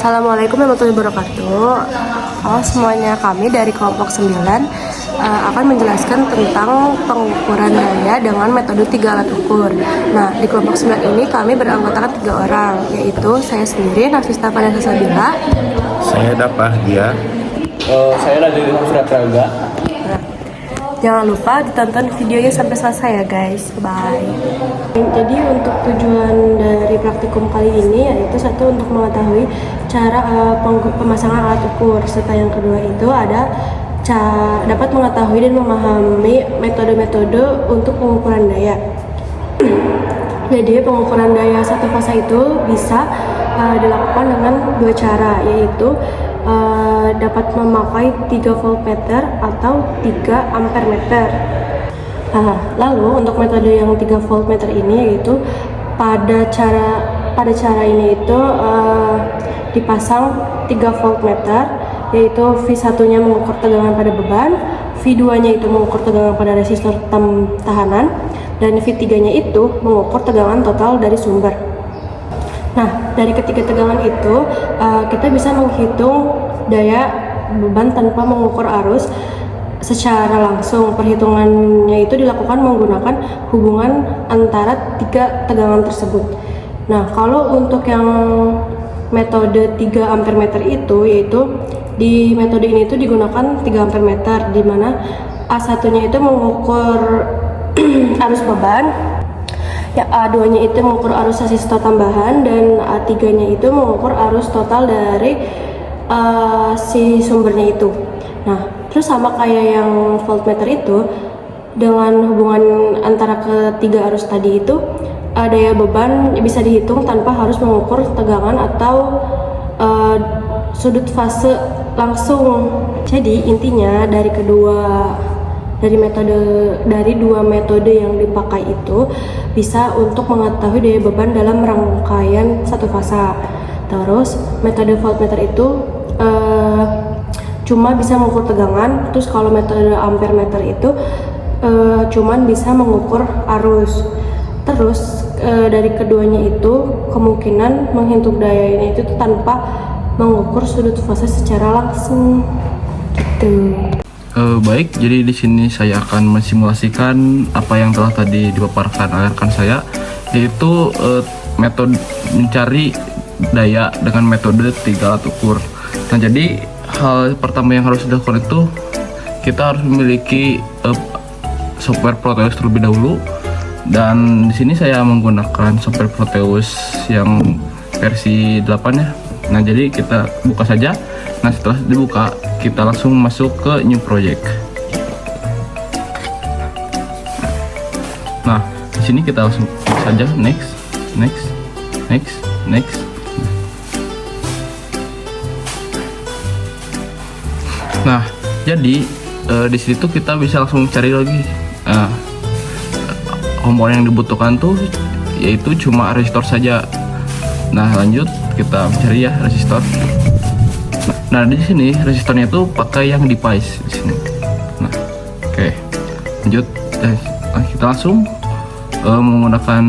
Assalamualaikum warahmatullahi wabarakatuh. Halo semuanya, kami dari kelompok 9 akan menjelaskan tentang pengukuran daya dengan metode 3 alat ukur. Nah, di kelompok 9 ini kami beranggotakan 3 orang, yaitu saya sendiri, Nafista Vanessa Sabila. Saya Dapah dia. Saya Raditya Praga. Nah, jangan lupa ditonton videonya sampai selesai ya guys. Bye. Jadi untuk tujuan dari praktikum kali ini yaitu satu untuk mengetahui cara pemasangan alat ukur, serta yang kedua itu ada dapat mengetahui dan memahami metode-metode untuk pengukuran daya. Jadi pengukuran daya satu fasa itu bisa dilakukan dengan 2 cara, yaitu dapat memakai 3 voltmeter atau 3 ampere meter. Lalu untuk metode yang 3 voltmeter ini yaitu pada cara ini itu dipasang 3 voltmeter, yaitu V1 nya mengukur tegangan pada beban, V2 nya itu mengukur tegangan pada resistor tahanan, dan V3 nya itu mengukur tegangan total dari sumber. Nah, dari ketiga tegangan itu kita bisa menghitung daya beban tanpa mengukur arus secara langsung. Perhitungannya itu dilakukan menggunakan hubungan antara 3 tegangan tersebut. Nah, kalau untuk yang metode 3 ampere meter itu, yaitu di metode ini itu digunakan 3 ampere meter, di mana A1 nya itu mengukur arus beban, ya A2 nya itu mengukur arus resistor tambahan, dan A3 nya itu mengukur arus total dari si sumbernya itu. Nah, terus sama kayak yang voltmeter itu, dengan hubungan antara ketiga arus tadi itu, daya beban bisa dihitung tanpa harus mengukur tegangan atau sudut fase langsung. Jadi intinya dari dua metode yang dipakai itu bisa untuk mengetahui daya beban dalam rangkaian satu fasa. Terus metode voltmeter itu cuma bisa mengukur tegangan. Terus kalau metode ampere meter itu cuman bisa mengukur arus. Terus dari keduanya itu kemungkinan menghitung daya ini itu tanpa mengukur sudut fase secara langsung gitu. Baik, jadi di sini saya akan mensimulasikan apa yang telah tadi dipaparkan oleh rekan saya, yaitu metode mencari daya dengan metode 3 alat ukur. Nah, jadi hal pertama yang harus dilakukan itu kita harus memiliki software Proteus terlebih dahulu, dan di sini saya menggunakan software Proteus yang versi 8 ya. Nah, jadi kita buka saja. Nah, setelah dibuka kita langsung masuk ke new project. Nah, di sini kita langsung saja next. Nah, jadi di situ kita bisa langsung cari lagi komponen yang dibutuhkan tuh yaitu cuma resistor saja. Nah, lanjut kita mencari ya resistor. Nah, di sini resistornya itu pakai yang device di sini. Nah, oke. Lanjut, kita langsung menggunakan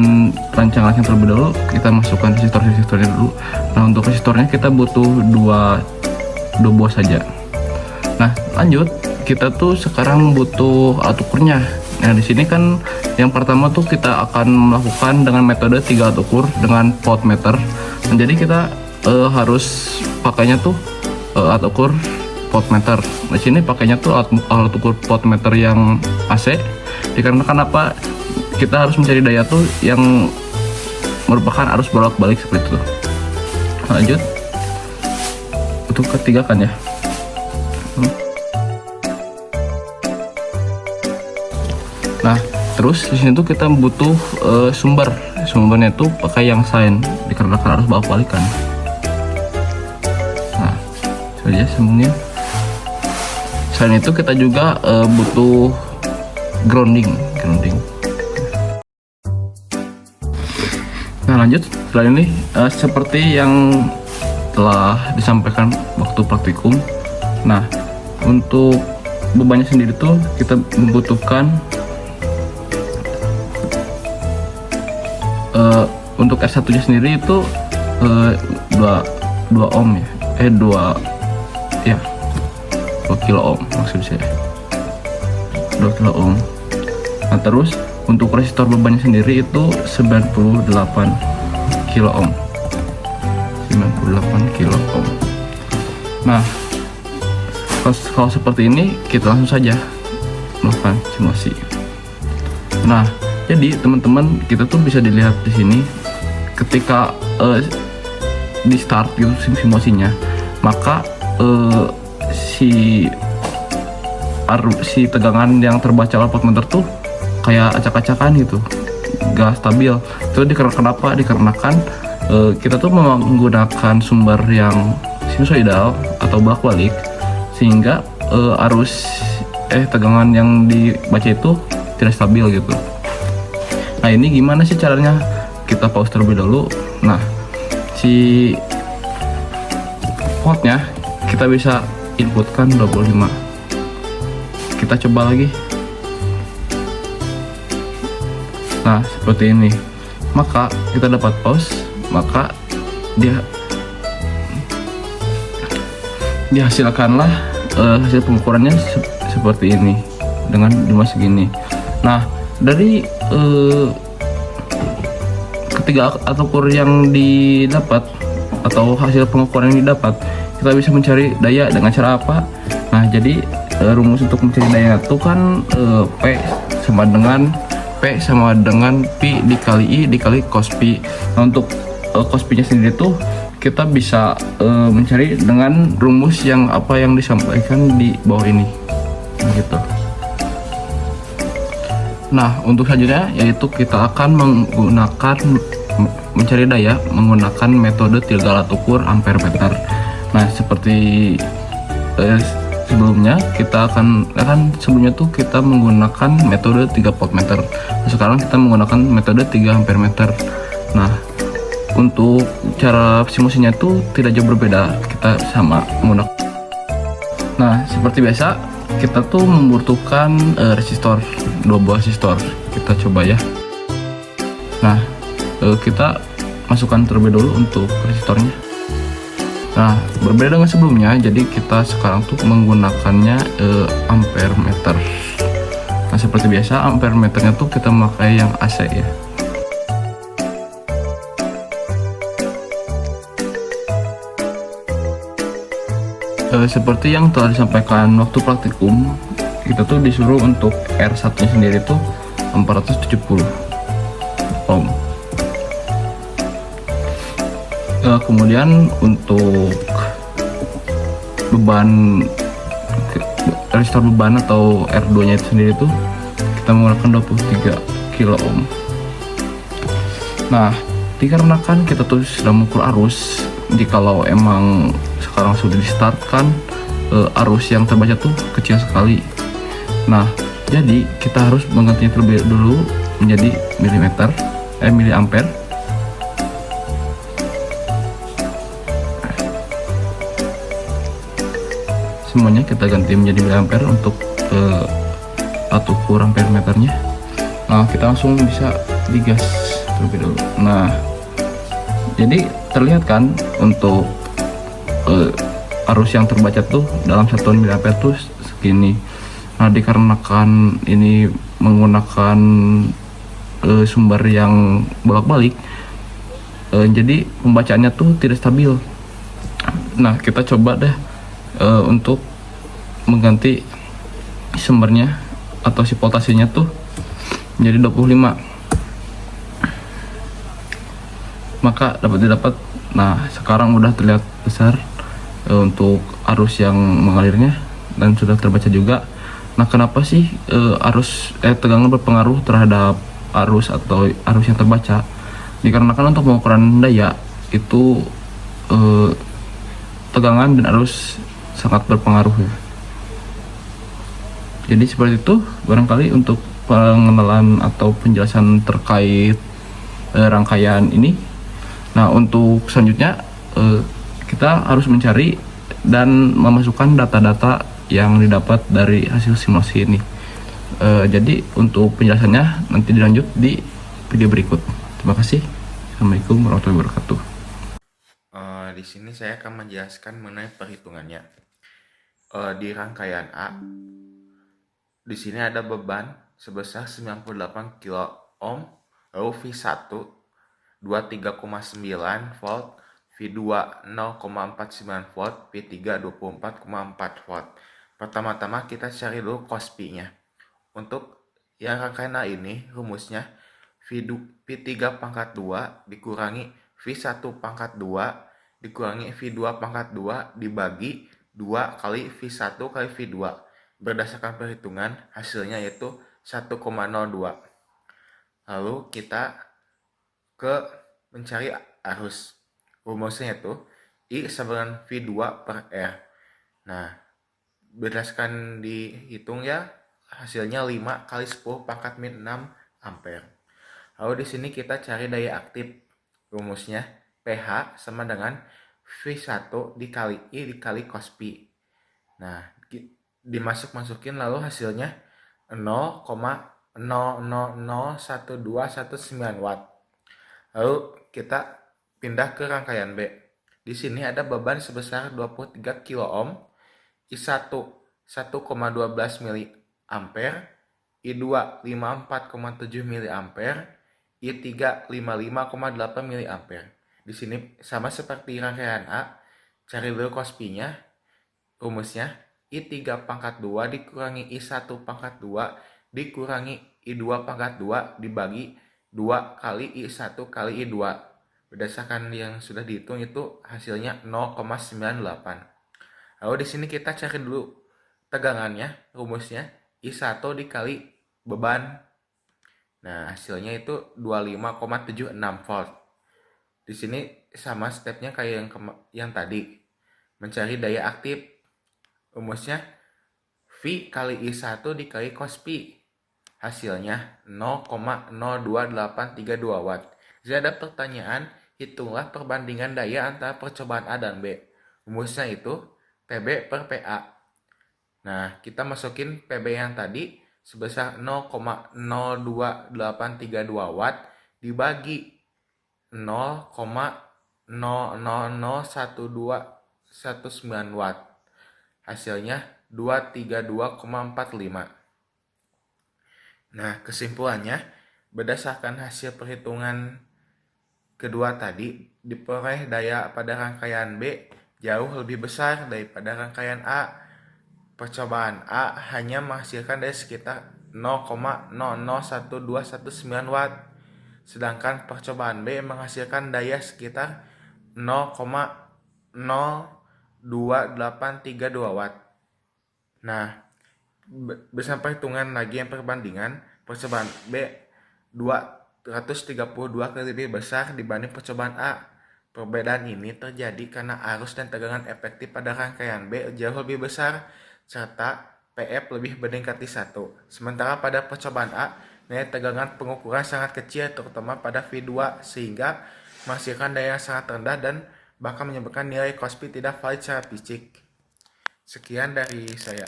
rancang yang terlebih dahulu. Kita masukkan resistornya dulu. Nah, untuk resistornya kita butuh dua buah saja. Nah, lanjut kita tuh sekarang butuh alat ukurnya. Nah, di sini kan yang pertama tuh kita akan melakukan dengan metode 3 alat ukur dengan voltmeter. Nah, jadi kita harus pakainya tuh alat ukur voltmeter. Di sini pakainya tuh alat ukur voltmeter yang AC, dikarenakan apa? Kita harus mencari daya tuh yang merupakan arus bolak-balik seperti itu. Lanjut untuk ketiga kan ya. Nah, terus di sini tuh kita butuh sumbernya tuh pakai yang sine, dikarenakan arus bolak-balikan. Saja sambungnya. Selain itu kita juga butuh grounding. Nah, lanjut setelah ini seperti yang telah disampaikan waktu praktikum. Nah, untuk bebannya sendiri tuh kita membutuhkan untuk S1 nya sendiri itu 2 ohm ya, 2 kilo ohm maksud saya, 2 kilo ohm. Nah terus untuk resistor bebannya sendiri itu 98 kilo ohm, 98 kilo ohm. Nah kalau seperti ini kita langsung saja melakukan simulasi. Nah jadi teman-teman, kita tuh bisa dilihat di sini ketika di start gitu simulasinya, maka si tegangan yang terbaca oleh voltmeter tuh kayak acak-acakan gitu, gak stabil. Itu kenapa? Dikarenakan kita tuh menggunakan sumber yang sinusoidal atau bolak-balik, sehingga arus tegangan yang dibaca itu tidak stabil gitu. Nah ini gimana sih caranya? Kita pause terlebih dulu. Nah si voltnya kita bisa inputkan 25. Kita coba lagi. Nah seperti ini, maka kita dapat pause, maka dihasilkanlah hasil pengukurannya seperti ini dengan jumlah segini. Nah dari ketiga alat ukur yang didapat atau hasil pengukuran yang didapat, kita bisa mencari daya dengan cara apa? Nah jadi rumus untuk mencari daya itu kan P sama dengan Pi dikali I dikali cos Pi. Nah untuk cos Pi nya sendiri tuh kita bisa mencari dengan rumus yang disampaikan di bawah ini gitu. Nah untuk selanjutnya yaitu kita akan mencari daya menggunakan metode 3 alat ukur ampere meter. Nah seperti sebelumnya sebelumnya tuh kita menggunakan metode 3 voltmeter. Nah, sekarang kita menggunakan metode 3 ampere meter. Nah untuk cara simulasinya tuh tidak jauh berbeda, kita sama menggunakan. Nah seperti biasa kita tuh membutuhkan resistor, 2 buah resistor. Kita coba ya. Nah kita masukkan terlebih dulu untuk resistornya. Nah berbeda dengan sebelumnya, jadi kita sekarang tuh menggunakannya ampere meter. Nah seperti biasa ampere meternya tuh kita memakai yang AC ya. Seperti yang telah disampaikan waktu praktikum, kita tuh disuruh untuk R1 nya sendiri tuh 470 ohm. Kemudian untuk beban resistor beban atau R2 nya itu sendiri tuh kita menggunakan 23 kilo ohm. Nah dikarenakan kita tuh sedang mengukur arus, jikalau emang sekarang sudah di start kan arus yang terbaca tuh kecil sekali. Nah jadi kita harus menggantinya terlebih dulu menjadi miliampere. Semuanya kita ganti menjadi miliampere untuk alat ukur ampere meternya. Nah kita langsung bisa digas terlebih dulu. Nah jadi terlihat kan untuk arus yang terbaca tuh dalam satuan miliampere tuh segini. Nah dikarenakan ini menggunakan sumber yang bolak-balik, jadi pembacaannya tuh tidak stabil. Nah kita coba deh untuk mengganti sumbernya atau si voltasenya tuh menjadi 25, maka didapat. Nah sekarang udah terlihat besar untuk arus yang mengalirnya dan sudah terbaca juga. Nah kenapa sih tegangan berpengaruh terhadap arus atau arus yang terbaca? Dikarenakan untuk pengukuran daya itu tegangan dan arus sangat berpengaruh ya. Jadi seperti itu barangkali untuk pengenalan atau penjelasan terkait rangkaian ini. Nah untuk selanjutnya kita harus mencari dan memasukkan data-data yang didapat dari hasil simulasi ini. Jadi untuk penjelasannya nanti dilanjut di video berikut. Terima kasih. Assalamualaikum warahmatullahi wabarakatuh. Nah, di sini saya akan menjelaskan mengenai perhitungannya. Di rangkaian A, di sini ada beban sebesar 98 kilo ohm, lalu V1 23,9 volt, V2 0,49 volt, V3 24,4 volt. Pertama-tama kita cari dulu cos-pi-nya. Untuk yang rangkaian A ini rumusnya V3 pangkat 2 dikurangi V1 pangkat 2 dikurangi V2 pangkat 2 dibagi 2 kali V1 kali V2. Berdasarkan perhitungan hasilnya yaitu 1,02. Lalu kita ke mencari arus. Rumusnya itu I sama dengan V2 per R. Nah, berdasarkan dihitung ya, hasilnya 5 kali 10 pangkat min 6 ampere. Lalu di sini kita cari daya aktif. Rumusnya pH sama dengan V1 dikali I dikali cos pi. Nah, dimasuk-masukin lalu hasilnya 0,000121,9 watt. Lalu kita pindah ke rangkaian B. Di sini ada beban sebesar 23 kilo ohm, I1 1,12 mili ampere, I2 54,7 mili ampere, I3 55,8 mili ampere. Di sini sama seperti rangkaian A, cari dulu cos pi-nya. Rumusnya I3 pangkat 2 dikurangi I1 pangkat 2 dikurangi I2 pangkat 2 dibagi 2 kali I1 kali I2. Berdasarkan yang sudah dihitung itu hasilnya 0,98. Lalu di sini kita cari dulu tegangannya. Rumusnya I1 dikali beban. Nah, hasilnya itu 25,76 volt. Di sini sama stepnya kayak yang tadi. Mencari daya aktif. Rumusnya V kali I1 dikali cos pi. Hasilnya 0,02832 watt. Jika ada pertanyaan, hitunglah perbandingan daya antara percobaan A dan B. Rumusnya itu PB per PA. Nah, kita masukin PB yang tadi sebesar 0,02832 watt dibagi 0,000121,9 watt. Hasilnya 232,45. Nah, kesimpulannya, berdasarkan hasil perhitungan kedua tadi, diperoleh daya pada rangkaian B jauh lebih besar daripada rangkaian A. Percobaan A hanya menghasilkan daya sekitar 0,001219 watt, sedangkan percobaan B menghasilkan daya sekitar 0,02832 watt. Nah, bersama perhitungan lagi yang perbandingan, percobaan B 232 kali lebih besar dibanding percobaan A. Perbedaan ini terjadi karena arus dan tegangan efektif pada rangkaian B jauh lebih besar, serta PF lebih mendekati 1. Sementara pada percobaan A, nilai tegangan pengukuran sangat kecil, terutama pada V2, sehingga menghasilkan daya yang sangat rendah dan bahkan menyebabkan nilai cos pi tidak valid secara fisik. Sekian dari saya.